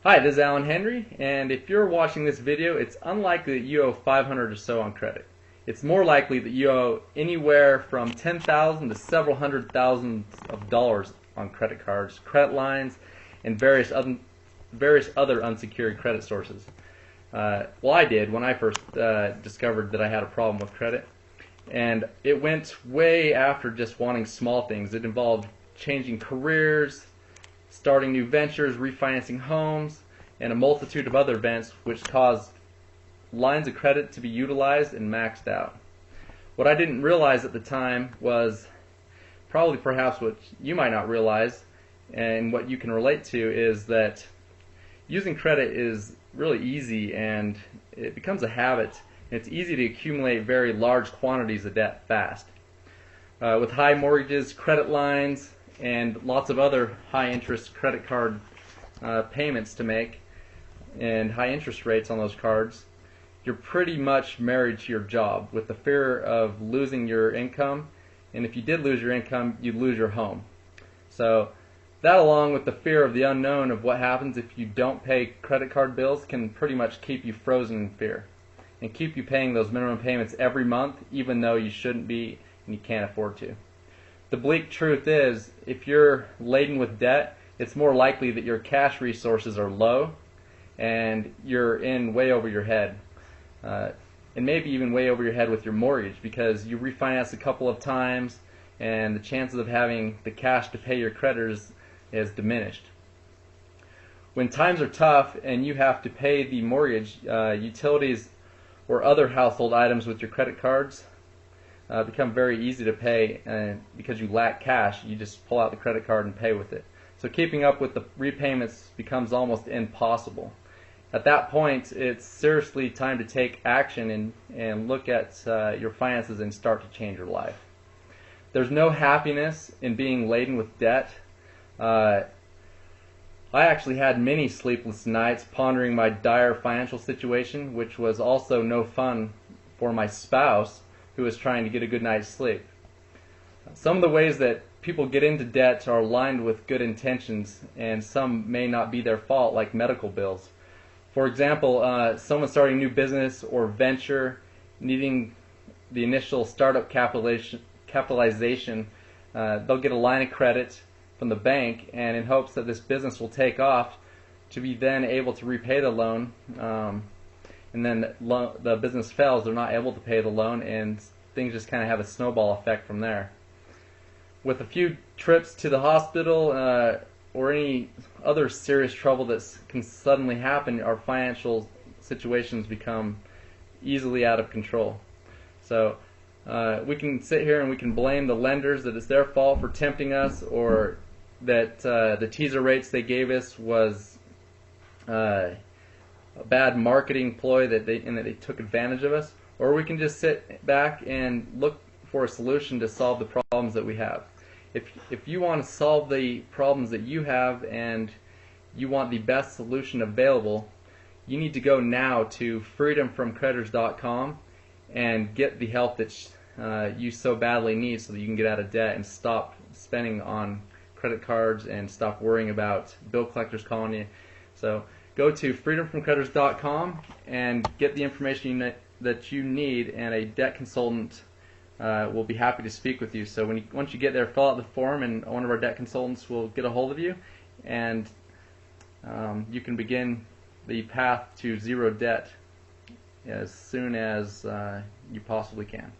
Hi, this is Alan Henry, and if you're watching this video, it's unlikely that you owe 500 or so on credit. It's more likely that you owe anywhere from 10,000 to several hundred thousands of dollars on credit cards, credit lines, and various other unsecured credit sources. Well, I did when I first discovered that I had a problem with credit, and it went way after just wanting small things. It involved changing careers, starting new ventures, refinancing homes, and a multitude of other events which caused lines of credit to be utilized and maxed out. What I didn't realize at the time was probably perhaps what you might not realize, and what you can relate to, is that using credit is really easy and it becomes a habit. It's easy to accumulate very large quantities of debt fast. With high mortgages, credit lines, and lots of other high interest credit card payments to make and high interest rates on those cards, you're pretty much married to your job with the fear of losing your income, and if you did lose your income, you'd lose your home. So that, along with the fear of the unknown of what happens if you don't pay credit card bills, can pretty much keep you frozen in fear and keep you paying those minimum payments every month even though you shouldn't be and you can't afford to. The bleak truth is, if you're laden with debt, it's more likely that your cash resources are low and you're in way over your head. And maybe even way over your head with your mortgage, because you refinance a couple of times and the chances of having the cash to pay your creditors is diminished. When times are tough and you have to pay the mortgage, utilities or other household items with your credit cards become very easy to pay, and because you lack cash, you just pull out the credit card and pay with it. So keeping up with the repayments becomes almost impossible. At that point, it's seriously time to take action and look at your finances and start to change your life. There's no happiness in being laden with debt. I actually had many sleepless nights pondering my dire financial situation, which was also no fun for my spouse, who was trying to get a good night's sleep. Some of the ways that people get into debt are aligned with good intentions, and some may not be their fault, like medical bills. For example, someone starting a new business or venture needing the initial startup capitalization, they'll get a line of credit from the bank, and in hopes that this business will take off, to be then able to repay the loan. And then the business fails, they're not able to pay the loan, and things just kind of have a snowball effect from there. With a few trips to the hospital or any other serious trouble that can suddenly happen, our financial situations become easily out of control. So we can sit here and we can blame the lenders that it's their fault for tempting us, or that the teaser rates they gave us was a bad marketing ploy that they took advantage of us, or we can just sit back and look for a solution to solve the problems that we have. If you want to solve the problems that you have and you want the best solution available, you need to go now to freedomfromcreditors.com and get the help that you so badly need, so that you can get out of debt and stop spending on credit cards and stop worrying about bill collectors calling you. So go to freedomfromcreditors.com and get the information that you need, and a debt consultant will be happy to speak with you. So once you get there, fill out the form, and one of our debt consultants will get a hold of you, and you can begin the path to zero debt as soon as you possibly can.